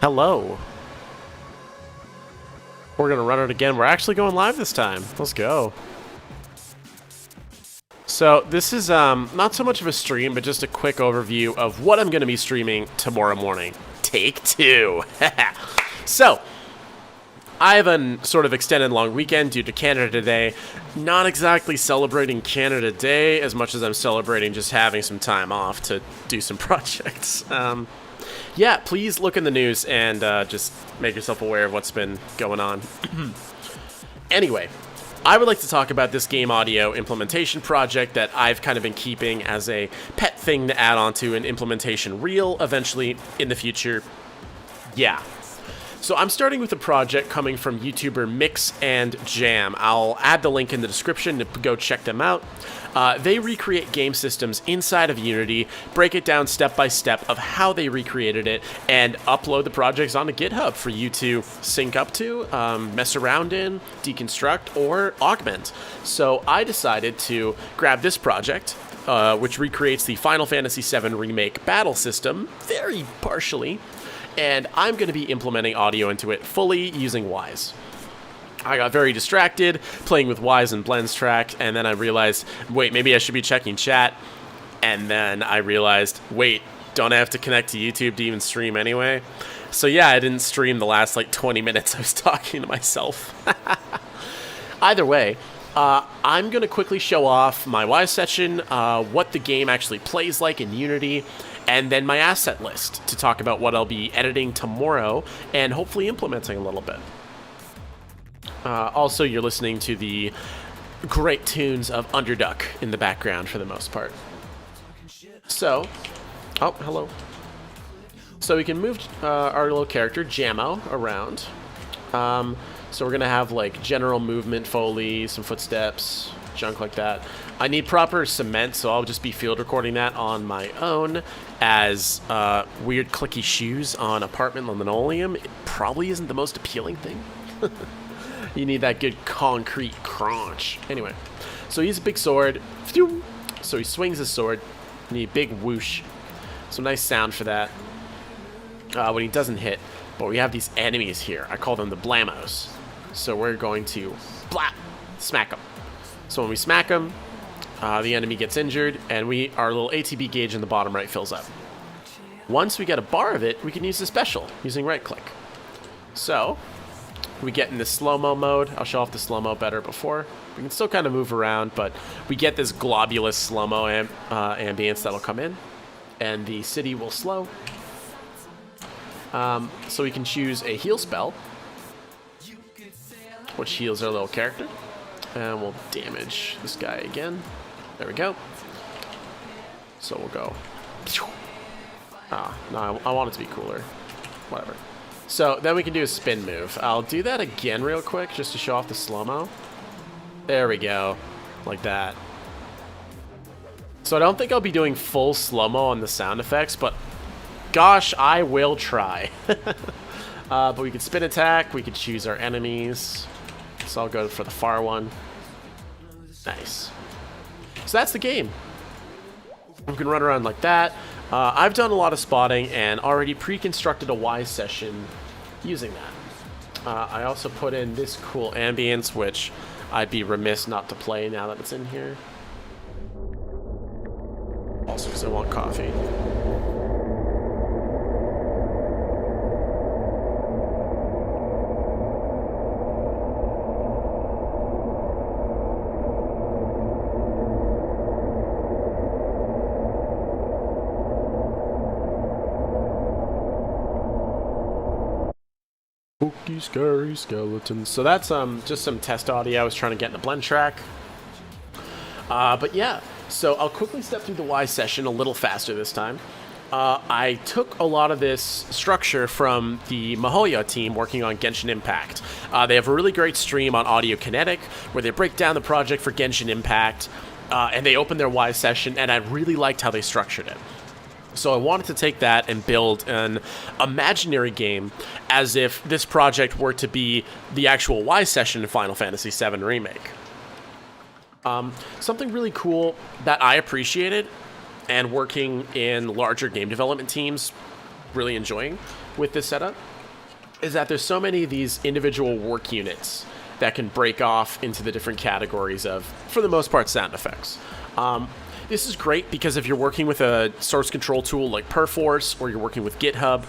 Hello. We're gonna run it again. We're actually going live this time. Let's go. So this is not so much of a stream, but just a quick overview of what I'm gonna be streaming tomorrow morning. Take two. So I have a sort of extended long weekend due to Canada Day. Not exactly celebrating Canada Day as much as I'm celebrating just having some time off to do some projects. Yeah, please look in the news and just make yourself aware of what's been going on. Anyway, I would like to talk about this game audio implementation project that I've kind of been keeping as a pet thing to add on to an implementation reel eventually in the future. Yeah. So I'm starting with a project coming from YouTuber Mix and Jam. I'll add the link in the description to go check them out. They recreate game systems inside of Unity, break it down step by step of how they recreated it, and upload the projects onto GitHub for you to sync up to, mess around in, deconstruct, or augment. So I decided to grab this project, which recreates the Final Fantasy VII Remake battle system, very partially, and I'm going to be implementing audio into it fully using Wwise. I got very distracted playing with Wwise and Blends track, and then I realized, wait, maybe I should be checking chat, and then I realized, wait, don't I have to connect to YouTube to even stream anyway? So yeah, I didn't stream the last like 20 minutes I was talking to myself. Either way, I'm going to quickly show off my Wwise session, what the game actually plays like in Unity, and then my asset list to talk about what I'll be editing tomorrow and hopefully implementing a little bit. Also, you're listening to the great tunes of Underduck in the background for the most part. So, oh, hello. So we can move our little character, Jammo, around. So we're going to have like general movement, Foley, some footsteps, junk like that. I need proper cement, so I'll just be field recording that on my own as weird clicky shoes on apartment linoleum. It probably isn't the most appealing thing. You need that good concrete crunch. Anyway, so he's a big sword. So he swings his sword. You need a big whoosh. So nice sound for that. When he doesn't hit. But we have these enemies here. I call them the blamos. So we're going to blap, smack them. So when we smack them, the enemy gets injured, and our little ATB gauge in the bottom right fills up. Once we get a bar of it, we can use the special using right click. So we get in the slow-mo mode. I'll show off the slow-mo better before. We can still kind of move around, but we get this globulous slow-mo ambience that'll come in, and the city will slow. So we can choose a heal spell, which heals our little character. And we'll damage this guy again. There we go. So we'll go. No, I want it to be cooler. Whatever. So then we can do a spin move. I'll do that again real quick just to show off the slow-mo. There we go. Like that. So I don't think I'll be doing full slow-mo on the sound effects, but gosh, I will try. But we could spin attack. We could choose our enemies. So I'll go for the far one. Nice. So that's the game. We can run around like that. I've done a lot of spotting and already pre-constructed a Wwise session using that. I also put in this cool ambience, which I'd be remiss not to play now that it's in here. Also because I want coffee. Spooky, scary skeletons. So that's just some test audio I was trying to get in the blend track. But yeah, so I'll quickly step through the Wwise session a little faster this time. I took a lot of this structure from the Mihoyo team working on Genshin Impact. They have a really great stream on Audio Kinetic where they break down the project for Genshin Impact, and they opened their Wwise session, and I really liked how they structured it. So I wanted to take that and build an imaginary game as if this project were to be the actual Wwise session in Final Fantasy VII Remake. Something really cool that I appreciated and working in larger game development teams, really enjoying with this setup, is that there's so many of these individual work units that can break off into the different categories of, for the most part, sound effects. This is great because if you're working with a source control tool like Perforce or you're working with GitHub,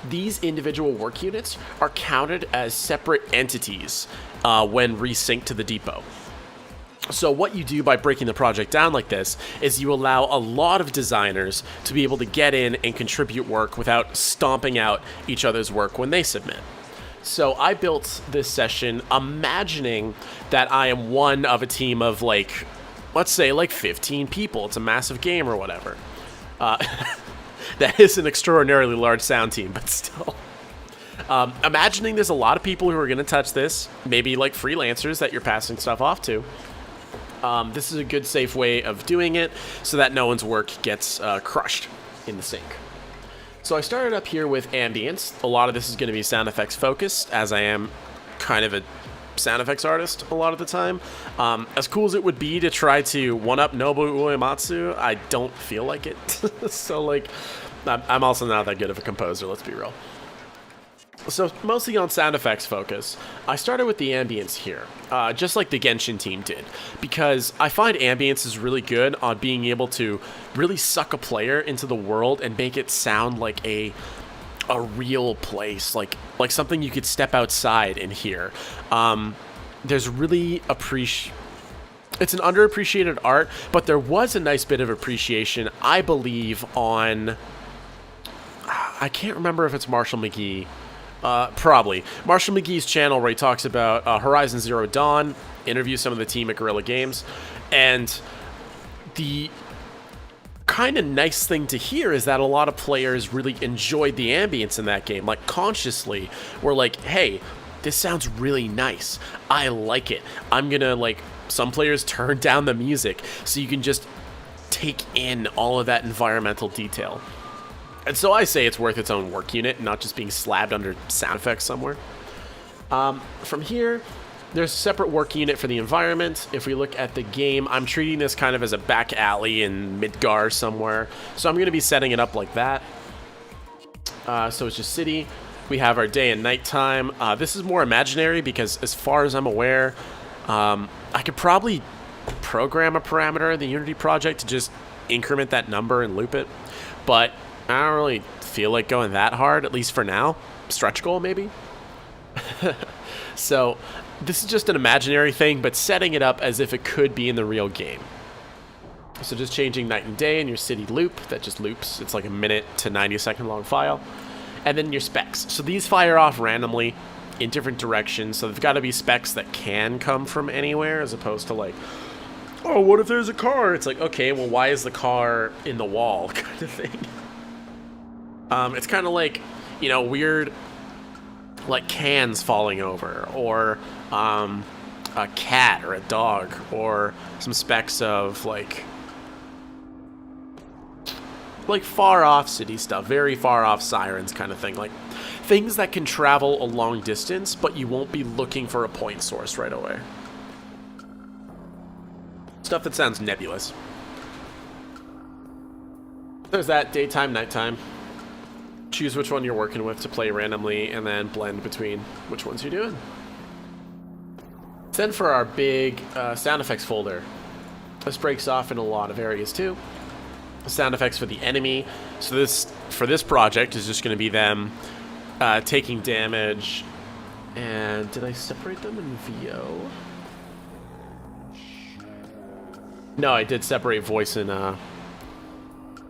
these individual work units are counted as separate entities when resynced to the depot. So what you do by breaking the project down like this is you allow a lot of designers to be able to get in and contribute work without stomping out each other's work when they submit. So I built this session imagining that I am one of a team of like, let's say like 15 people. It's a massive game or whatever. That is an extraordinarily large sound team, but still. Imagining there's a lot of people who are going to touch this, maybe like freelancers that you're passing stuff off to. This is a good, safe way of doing it so that no one's work gets crushed in the sink. So I started up here with ambience. A lot of this is going to be sound effects focused, as I am kind of a sound effects artist a lot of the time. As cool as it would be to try to one-up Nobuo Uematsu, I don't feel like it. So, like, I'm also not that good of a composer, let's be real. So, mostly on sound effects focus. I started with the ambience here, just like the Genshin team did, because I find ambience is really good on being able to really suck a player into the world and make it sound like a real place, like something you could step outside and hear. There's really it's an underappreciated art, but there was a nice bit of appreciation, I believe, on, I can't remember if it's Marshall McGee. Probably. Marshall McGee's channel where he talks about Horizon Zero Dawn, interviews some of the team at Guerrilla Games, and the kind of nice thing to hear is that a lot of players really enjoyed the ambience in that game. Like, consciously, were like, hey, this sounds really nice. I like it. I'm gonna, like, some players turn down the music so you can just take in all of that environmental detail. And so I say it's worth its own work unit, not just being slabbed under sound effects somewhere. From here, there's a separate work unit for the environment. If we look at the game, I'm treating this kind of as a back alley in Midgar somewhere. So I'm going to be setting it up like that. So it's just city. We have our day and night time. This is more imaginary because as far as I'm aware, I could probably program a parameter in the Unity project to just increment that number and loop it. But I don't really feel like going that hard, at least for now. Stretch goal, maybe? So, this is just an imaginary thing, but setting it up as if it could be in the real game. So just changing night and day in your city loop, that just loops. It's like a minute to 90-second long file. And then your specs. So these fire off randomly in different directions, so they've got to be specs that can come from anywhere, as opposed to like, oh, what if there's a car? It's like, okay, well, why is the car in the wall, kind of thing. It's kind of like, you know, weird, like cans falling over, or a cat or a dog, or some specks of like far off city stuff, very far off sirens kind of thing, like things that can travel a long distance, but you won't be looking for a point source right away. Stuff that sounds nebulous. There's that, daytime, nighttime. Choose which one you're working with to play randomly, and then blend between which ones you're doing. Then for our big sound effects folder, this breaks off in a lot of areas too. Sound effects for the enemy. So this, for this project, is just going to be them taking damage. And did I separate them in VO? No, I did separate voice and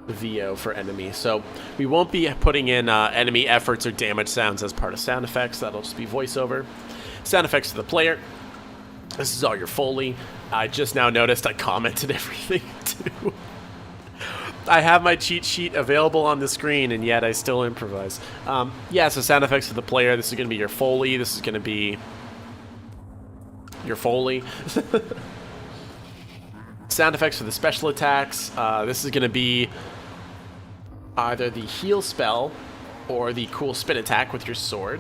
VO for enemy. So we won't be putting in enemy efforts or damage sounds as part of sound effects. That'll just be voiceover. Sound effects to the player. This is all your Foley. I just now noticed I commented everything too. I have my cheat sheet available on the screen, and yet I still improvise. Yeah, so sound effects to the player. This is going to be your Foley. This is going to be your Foley. Sound effects for the special attacks. This is going to be either the heal spell or the cool spin attack with your sword.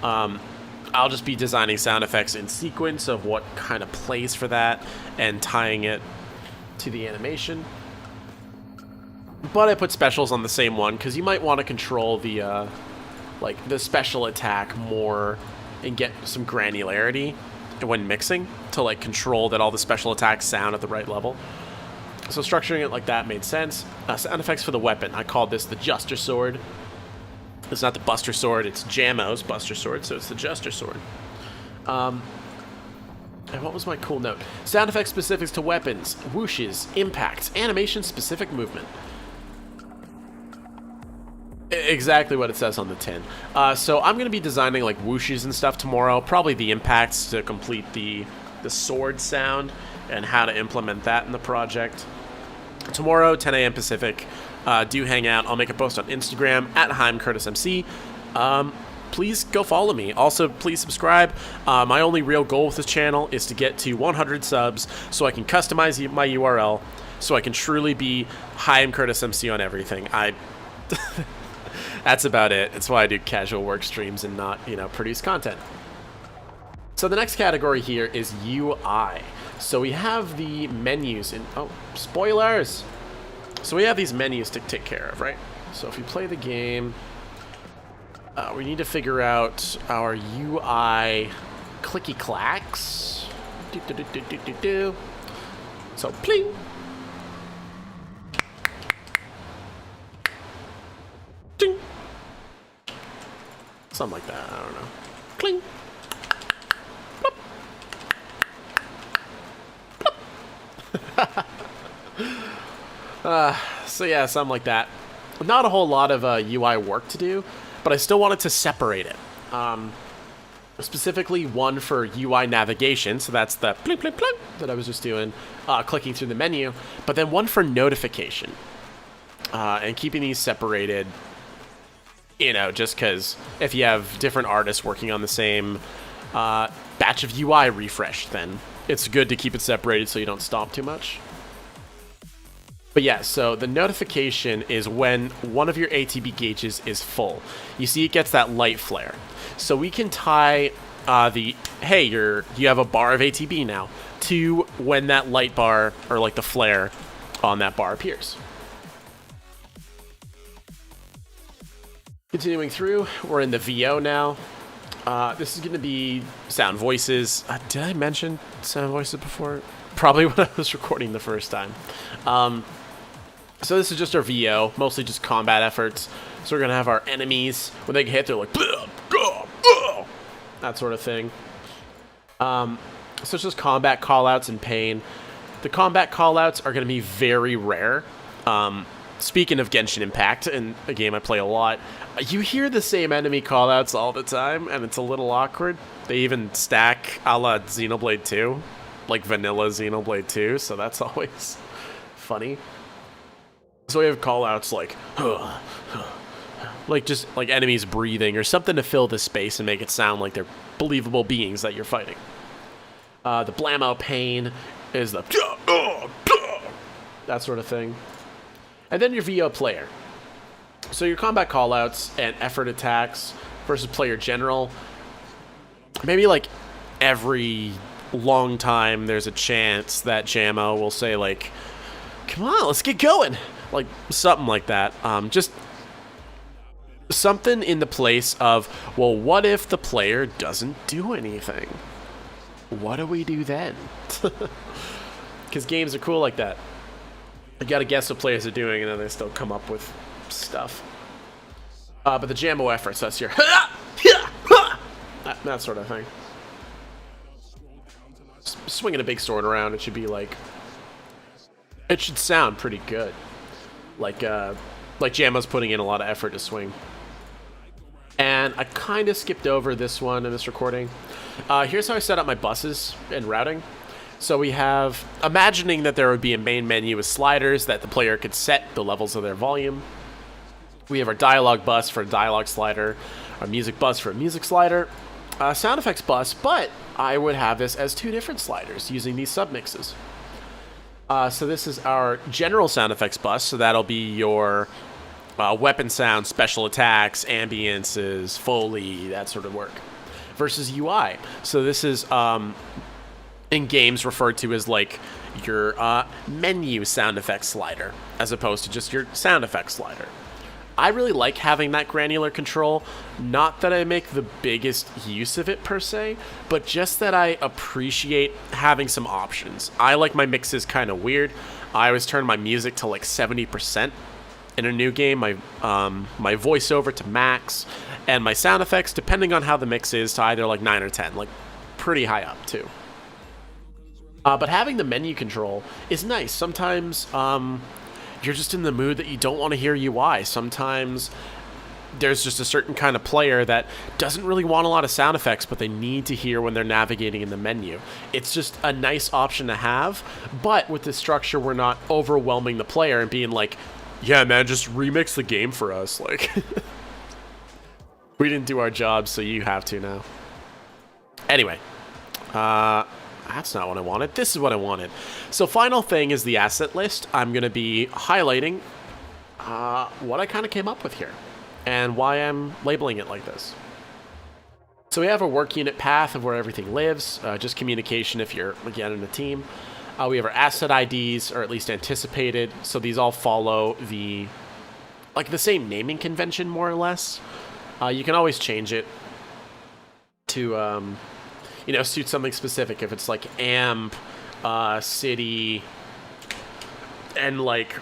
I'll just be designing sound effects in sequence of what kind of plays for that and tying it to the animation. But I put specials on the same one because you might want to control the like the special attack more and get some granularity when mixing to like control that all the special attacks sound at the right level. So structuring it like that made sense. Sound effects for the weapon. I called this the Juster Sword. It's not the Buster Sword, it's Jammo's Buster Sword, so it's the Juster Sword. And what was my cool note? Sound effects specifics to weapons, whooshes, impacts, animation specific movement. Exactly what it says on the tin. So I'm going to be designing like whooshes and stuff tomorrow, probably the impacts to complete the sword sound and how to implement that in the project. Tomorrow, 10 a.m. Pacific, do hang out. I'll make a post on Instagram at HiImCurtisMc. Please go follow me. Also, please subscribe. My only real goal with this channel is to get to 100 subs so I can customize my URL so I can truly be HiImCurtisMc on everything. That's about it. That's why I do casual work streams and not, produce content. So the next category here is UI. So we have the menus in, oh, spoilers. So we have these menus to take care of, right? So if we play the game, we need to figure out our UI clicky clacks. So pling. Ding. Something like that, I don't know. Cling. Plop. Plop. So yeah, something like that. Not a whole lot of UI work to do, but I still wanted to separate it. Specifically one for UI navigation, so that's the pling, pling, pling that I was just doing, clicking through the menu, but then one for notification, and keeping these separated, just because if you have different artists working on the same batch of UI refresh, then it's good to keep it separated so you don't stomp too much. But yeah, so the notification is when one of your ATB gauges is full. You see it gets that light flare. So we can tie hey, you have a bar of ATB now, to when that light bar, or like the flare on that bar appears. Continuing through, we're in the VO now. This is going to be sound voices. Did I mention sound voices before? Probably when I was recording the first time. So this is just our VO, mostly just combat efforts. So we're going to have our enemies, when they get hit, they're like, that sort of thing. So it's just combat callouts and pain. The combat callouts are going to be very rare. Speaking of Genshin Impact, and a game I play a lot, you hear the same enemy callouts all the time, and it's a little awkward. They even stack a la Xenoblade 2, like vanilla Xenoblade 2, so that's always funny. So we have callouts like just like enemies breathing or something to fill the space and make it sound like they're believable beings that you're fighting. The blammo pain is the that sort of thing. And then your VO player. So your combat callouts and effort attacks versus player general. Maybe like every long time there's a chance that Jammo will say like, come on, let's get going. Like something like that. Just something in the place of, well, what if the player doesn't do anything? What do we do then? Because games are cool like that. You gotta guess what players are doing, and then they still come up with stuff. But the Jammo efforts, that's your that sort of thing. Swinging a big sword around, it should be like, it should sound pretty good. Like Jammo's putting in a lot of effort to swing. And I kind of skipped over this one in this recording. Here's how I set up my buses and routing. So we have, imagining that there would be a main menu with sliders that the player could set the levels of their volume. We have our dialogue bus for a dialogue slider, our music bus for a music slider, sound effects bus, but I would have this as two different sliders using these submixes. So this is our general sound effects bus, so that'll be your weapon sound, special attacks, ambiences, Foley, that sort of work. Versus UI. So this is in games referred to as like your menu sound effects slider, as opposed to just your sound effects slider. I really like having that granular control. Not that I make the biggest use of it per se, but just that I appreciate having some options. I like my mixes kind of weird. I always turn my music to like 70% in a new game, my voiceover to max, and my sound effects, depending on how the mix is, to either like 9 or 10, like pretty high up too. But having the menu control is nice. Sometimes you're just in the mood that you don't want to hear UI. Sometimes there's just a certain kind of player that doesn't really want a lot of sound effects, but they need to hear when they're navigating in the menu. It's just a nice option to have, but with this structure, we're not overwhelming the player and being like, yeah, man, just remix the game for us. Like, we didn't do our job, so you have to now. Anyway, that's not what I wanted. This is what I wanted. So final thing is the asset list. I'm going to be highlighting what I kind of came up with here and why I'm labeling it like this. So we have a work unit path of where everything lives, just communication if you're, again, in a team. We have our asset IDs, or at least anticipated. So these all follow the same naming convention, more or less. You can always change it to, suit something specific. If it's like amp, city, and like,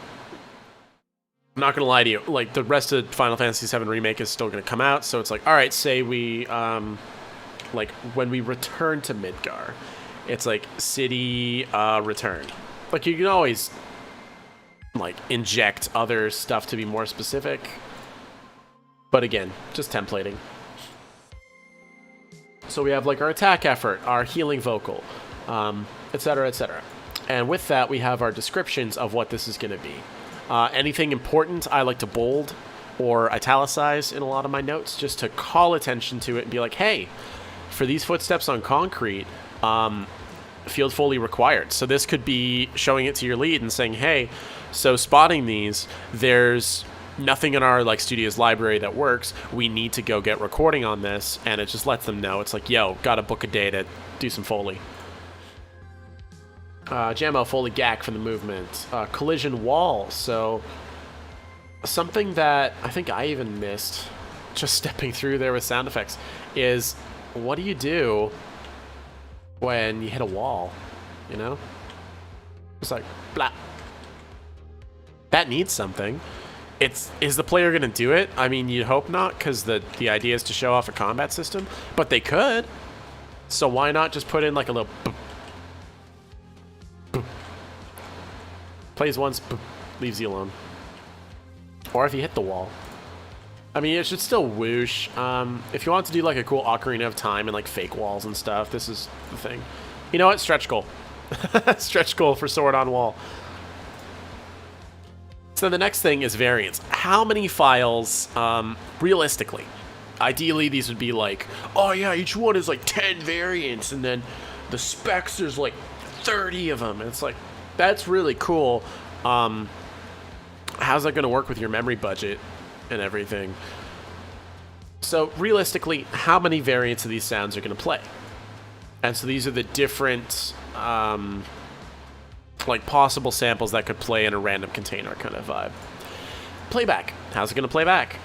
I'm not gonna lie to you, like the rest of Final Fantasy VII Remake is still gonna come out. So it's like, all right, say we, like when we return to Midgar, it's like city return. Like you can always like inject other stuff to be more specific. But again, just templating. So we have like our attack effort, our healing vocal, etc., etc. And with that, we have our descriptions of what this is going to be. Anything important, I like to bold or italicize in a lot of my notes just to call attention to it and be like, hey, for these footsteps on concrete, field foley required. So this could be showing it to your lead and saying, hey, so spotting these, there's nothing in our like studio's library that works. We need to go get recording on this, and it just lets them know. It's like, yo, gotta book a day to do some foley. Jammo foley gack for the movement. Collision wall. So something that I think I even missed, just stepping through there with sound effects, is what do you do when you hit a wall? You know, it's like blah. That needs something. Is the player going to do it? I mean, you'd hope not, because the idea is to show off a combat system, but they could. So why not just put in like a little boop, boop. Plays once, boop, leaves you alone. Or if you hit the wall. I mean, it should still whoosh. If you want to do like a cool Ocarina of Time and like fake walls and stuff, this is the thing. You know what? Stretch goal. Stretch goal for sword on wall. So the next thing is variants. How many files, realistically? Ideally, these would be like, oh yeah, each one is like 10 variants, and then the specs, there's like 30 of them. And it's like, that's really cool. How's that going to work with your memory budget and everything? So realistically, how many variants of these sounds are going to play? And so these are the different like possible samples that could play in a random container kind of vibe. Playback. How's it going to play back?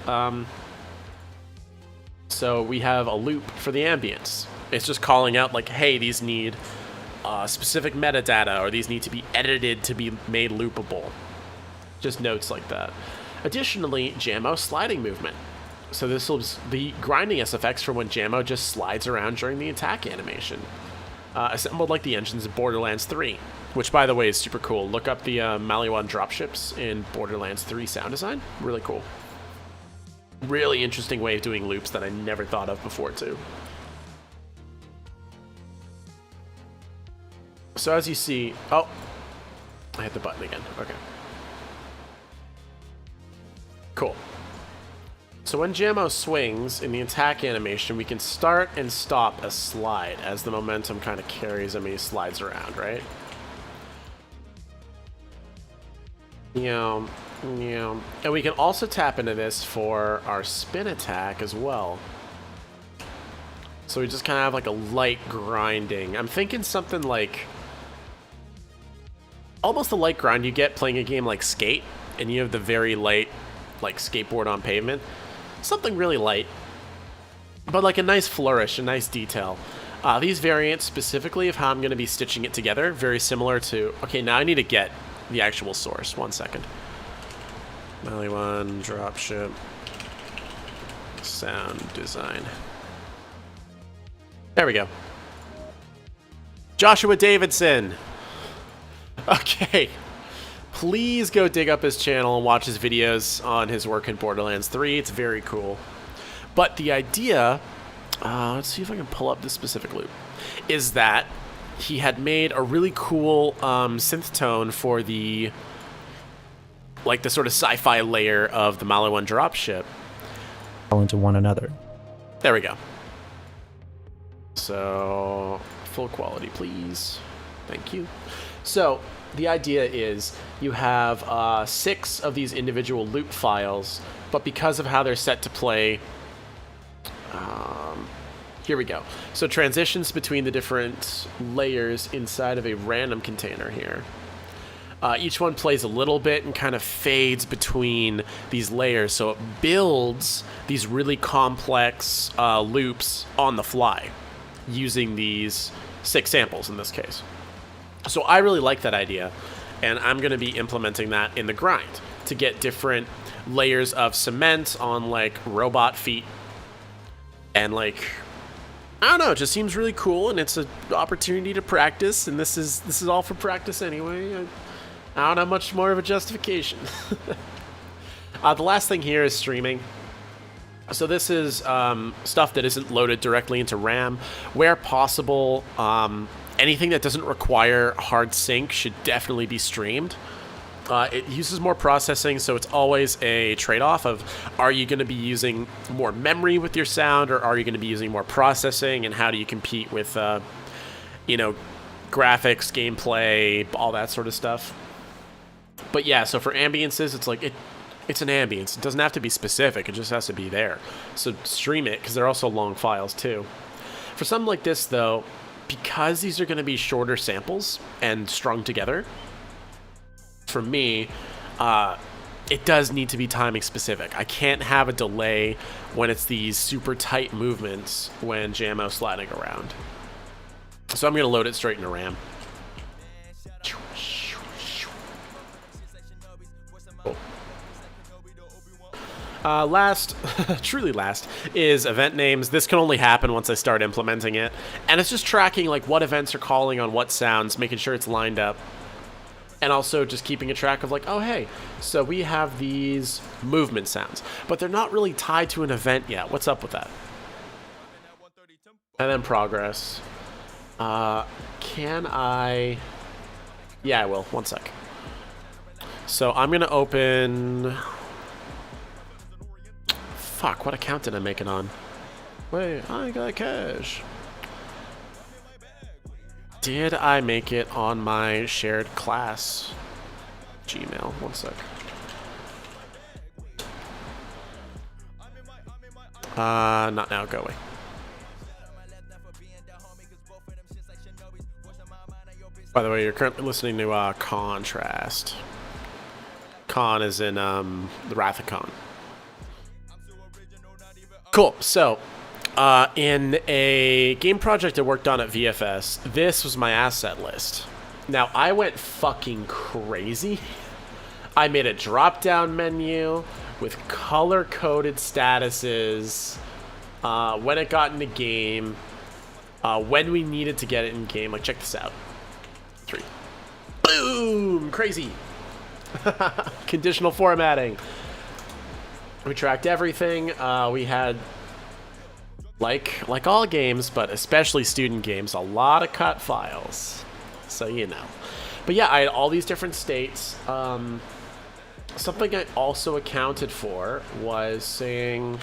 So we have a loop for the ambience. It's just calling out like, hey, these need specific metadata, or these need to be edited to be made loopable. Just notes like that. Additionally, Jammo sliding movement. So this will be grinding SFX for when Jammo just slides around during the attack animation. Assembled like the engines of Borderlands 3, which, by the way, is super cool. Look up the Maliwan dropships in Borderlands 3 sound design. Really cool. Really interesting way of doing loops that I never thought of before, too. So as you see... Oh! I hit the button again. Okay. Cool. So when Jammo swings in the attack animation, we can start and stop a slide as the momentum kind of carries him and he slides around, right? Yeah. And we can also tap into this for our spin attack as well. So we just kind of have like a light grinding. I'm thinking something like almost the light grind you get playing a game like Skate, and you have the very light like skateboard on pavement. Something really light, but like a nice flourish, a nice detail. These variants specifically of how I'm going to be stitching it together, very similar to... Okay, now I need to get the actual source. 1 second. Mali1, dropship, sound design. There we go. Joshua Davidson. Okay. Please go dig up his channel and watch his videos on his work in Borderlands 3. It's very cool. But the idea... let's see if I can pull up this specific loop. Is that he had made a really cool synth tone for the, like, the sort of sci-fi layer of the Mali1 dropship. All into one another. There we go. So, full quality, please. Thank you. So, the idea is you have 6 of these individual loop files, but because of how they're set to play... here we go. So transitions between the different layers inside of a random container here. Each one plays a little bit and kind of fades between these layers, so it builds these really complex loops on the fly using these 6 samples in this case. So I really like that idea, and I'm going to be implementing that in the grind to get different layers of cement on like robot feet. And like, I don't know, it just seems really cool, and it's an opportunity to practice, and this is all for practice anyway. I don't have much more of a justification. The last thing here is streaming. So this is stuff that isn't loaded directly into RAM. Where possible, anything that doesn't require hard sync should definitely be streamed. It uses more processing, so it's always a trade-off of, are you going to be using more memory with your sound, or are you going to be using more processing, and how do you compete with, you know, graphics, gameplay, all that sort of stuff. But yeah, so for ambiances, it's like, it's an ambience. It doesn't have to be specific, it just has to be there. So stream it, because they're also long files too. For something like this, though, because these are going to be shorter samples and strung together, for me, it does need to be timing specific. I can't have a delay when it's these super tight movements when Jammo's sliding around. So I'm going to load it straight into RAM. Cool. Last, truly last, is event names. This can only happen once I start implementing it. And it's just tracking like what events are calling on what sounds, making sure it's lined up. And also just keeping a track of like, oh, hey, so we have these movement sounds, but they're not really tied to an event yet. What's up with that? And then progress. Can I... Yeah, I will. 1 sec. So I'm going to open... Fuck, what account did I make it on? Wait, I got cash. Did I make it on my shared class Gmail? 1 sec. Not now, go away. By the way, you're currently listening to Contrast. Con is in the Wrath of Khan. Cool, so in a game project I worked on at VFS, this was my asset list. Now, I went fucking crazy. I made a drop-down menu with color-coded statuses when it got into game, when we needed to get it in game. Like, check this out. 3. Boom! Crazy. Conditional formatting. We tracked everything. We had... Like all games, but especially student games, a lot of cut files. So, you know. But yeah, I had all these different states. Something I also accounted for was saying...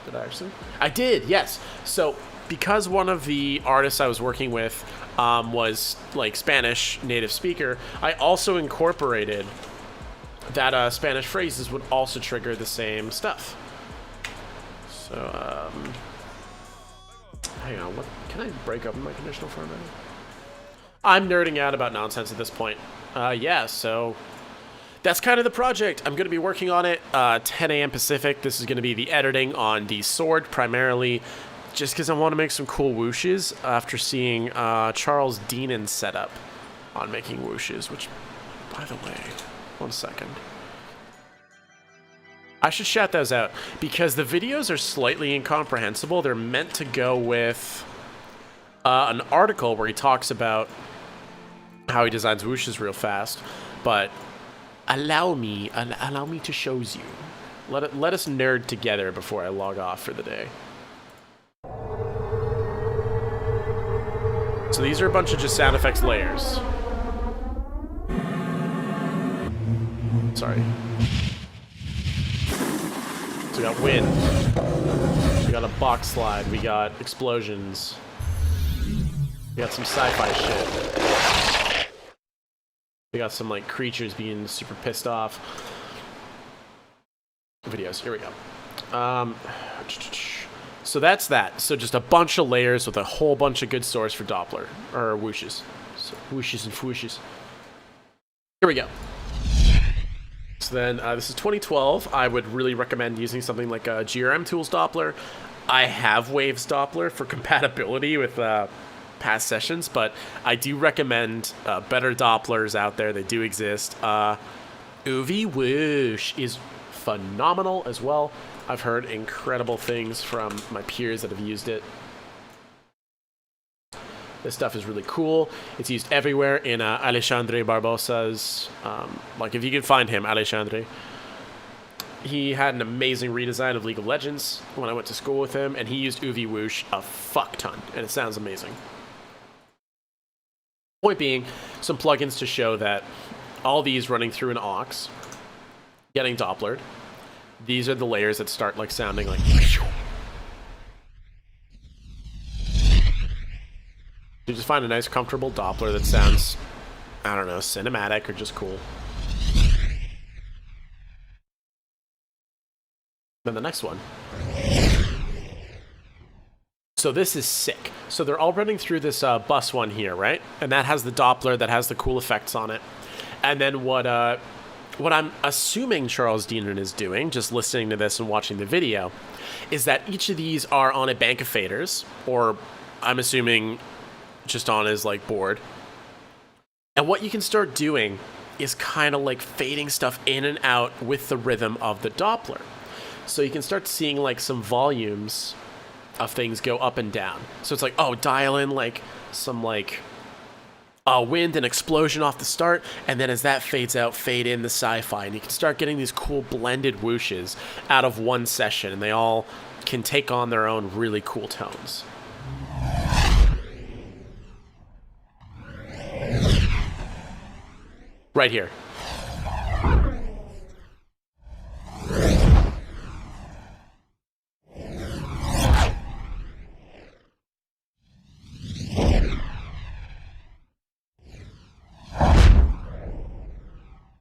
Did I actually? I did, yes. So, because one of the artists I was working with was, like, Spanish native speaker, I also incorporated that Spanish phrases would also trigger the same stuff. So, hang on, what, can I break up my conditional formatting? I'm nerding out about nonsense at this point. Yeah, so that's kind of the project. I'm going to be working on it 10 a.m. Pacific. This is going to be the editing on the sword primarily, just because I want to make some cool whooshes after seeing Charles Deenen set up on making whooshes, which, by the way, one second. I should shout those out because the videos are slightly incomprehensible. They're meant to go with an article where he talks about how he designs whooshes real fast, but allow me to shows you. Let us nerd together before I log off for the day. So these are a bunch of just sound effects layers. Sorry. So we got wind. We got a box slide. We got explosions. We got some sci-fi shit. We got some like creatures being super pissed off. Videos. Here we go. So that's that. So just a bunch of layers with a whole bunch of good source for Doppler or whooshes. So whooshes and whooshes. Here we go. So then this is 2012. I would really recommend using something like a GRM Tools Doppler. I have Waves Doppler for compatibility with past sessions, but I do recommend better Dopplers out there. They do exist. Whoosh is phenomenal as well. I've heard incredible things from my peers that have used it. This stuff is really cool. It's used everywhere in Alexandre Barbosa's, like if you can find him, Alexandre. He had an amazing redesign of League of Legends when I went to school with him, and he used Whoosh a fuck ton, and it sounds amazing. Point being, some plugins to show that all these running through an aux, getting Dopplered. These are the layers that start like sounding like. You just find a nice, comfortable Doppler that sounds, I don't know, cinematic or just cool. Then the next one. So this is sick. So they're all running through this bus one here, right? And that has the Doppler that has the cool effects on it. And then what I'm assuming Charles Deenen is doing, just listening to this and watching the video, is that each of these are on a bank of faders, or I'm assuming just on his like board. And what you can start doing is kind of like fading stuff in and out with the rhythm of the Doppler. So you can start seeing like some volumes of things go up and down. So it's like, oh, dial in like some like wind and explosion off the start, and then as that fades out, fade in the sci-fi, and you can start getting these cool blended whooshes out of one session, and they all can take on their own really cool tones. Right here.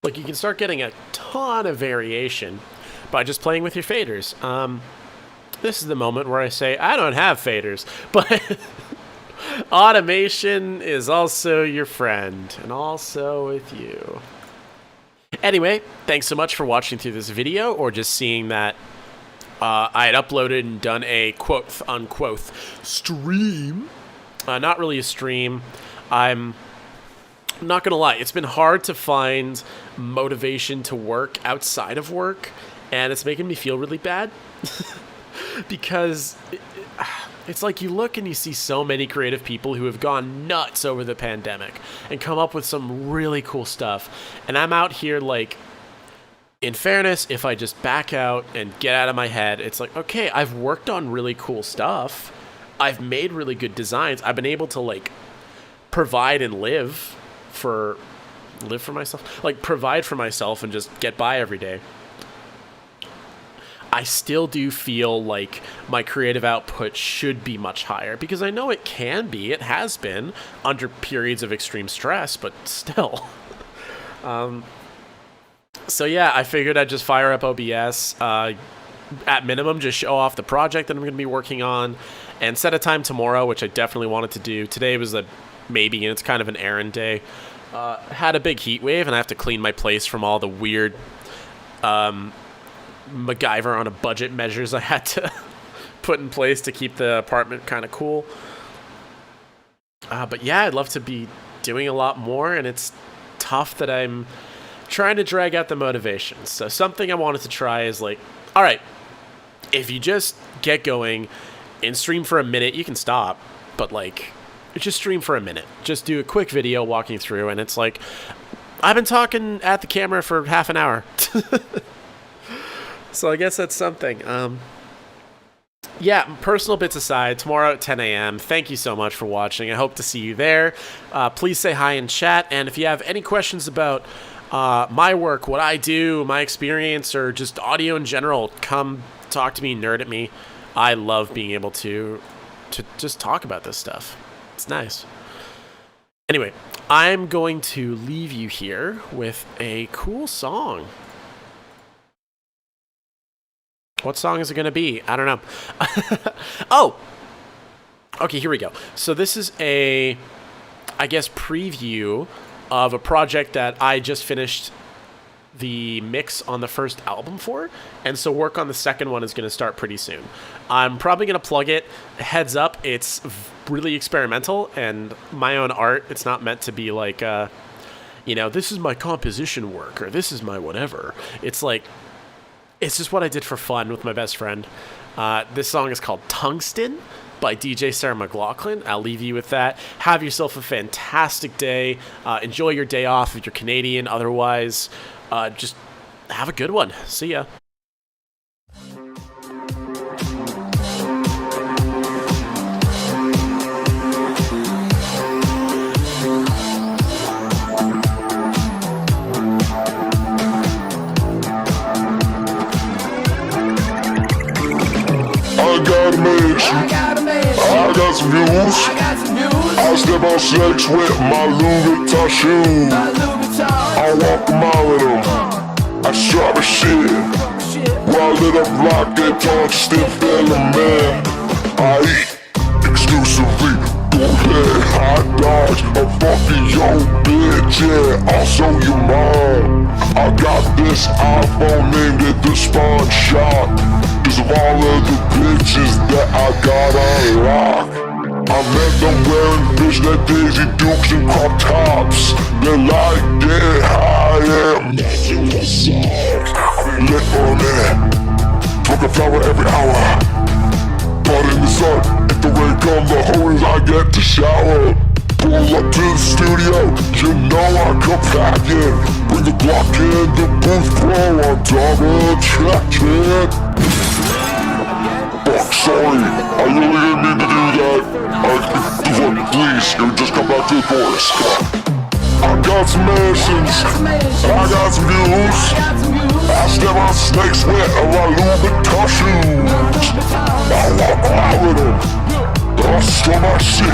Like, you can start getting a ton of variation by just playing with your faders. This is the moment where I say, I don't have faders, but automation is also your friend, and also with you. Anyway, thanks so much for watching through this video, or just seeing that I had uploaded and done a quote-unquote stream. Not really a stream. I'm not gonna lie, it's been hard to find motivation to work outside of work, and it's making me feel really bad. Because it's like you look and you see so many creative people who have gone nuts over the pandemic and come up with some really cool stuff. And I'm out here like, in fairness, if I just back out and get out of my head, it's like, okay, I've worked on really cool stuff. I've made really good designs. I've been able to like provide and live for myself, like provide for myself and just get by every day. I still do feel like my creative output should be much higher, because I know it can be, it has been under periods of extreme stress, but still. So yeah, I figured I'd just fire up OBS, at minimum just show off the project that I'm going to be working on, and set a time tomorrow, which I definitely wanted to do. Today was a maybe, and it's kind of an errand day. Had a big heat wave, and I have to clean my place from all the weird MacGyver on a budget measures I had to put in place to keep the apartment kind of cool. But yeah, I'd love to be doing a lot more, and it's tough that I'm trying to drag out the motivation. So something I wanted to try is like, all right, if you just get going and stream for a minute, you can stop, but like, just stream for a minute. Just do a quick video walking through, and it's like, I've been talking at the camera for half an hour. So I guess that's something. Yeah, personal bits aside, tomorrow at 10 a.m., thank you so much for watching. I hope to see you there. Please say hi in chat, and if you have any questions about my work, what I do, my experience, or just audio in general, come talk to me, nerd at me. I love being able to just talk about this stuff. It's nice. Anyway, I'm going to leave you here with a cool song. What song is it going to be? I don't know. Oh! Okay, here we go. So this is a, I guess, preview of a project that I just finished the mix on the first album for, and so work on the second one is going to start pretty soon. I'm probably going to plug it. Heads up, it's really experimental, and my own art. It's not meant to be like, you know, this is my composition work, or this is my whatever. It's like, it's just what I did for fun with my best friend. This song is called Tungsten by DJ Sarah McLaughlin. I'll leave you with that. Have yourself a fantastic day. Enjoy your day off if you're Canadian. Otherwise, just have a good one. See ya. I got some views. I step on snakes with my Louis Vuitton shoes. I walk a mile in them. I sharp as shit. While lit up like a tungsten filament. I eat exclusively bullhead hot dogs. I'm fucking your bitch, yeah, also your mom. I got this iPhone named it the Spawn Shot. Cause of all of the bitches that I got unlocked. I met them wearing fishnet Daisy Dukes and crop tops. They're like getting high and nothing was lit on it. Smoke a flower every hour. But in the sun, if the rain comes, the hose I get to shower. Pull up to the studio, you know I come packing. Bring the Glock in, the booth pro, I'm double checking. Fuck, sorry, I really didn't mean to do that. Please, you just come back to the chorus. I got some mansions, I got some views. I step on snakes with my Louis Vuitton shoes. I walk out with them, I stole my shit.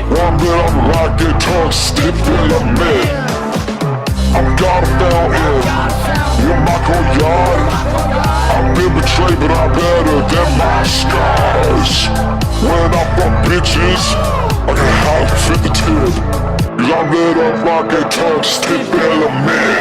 One bit I'm like a tungsten filament. I'm got a fountain in my courtyard. I've been betrayed, but I'm better than my scars. When I fuck bitches, I can hide fit the tip. Cause I'm lit up like a tungsten filament.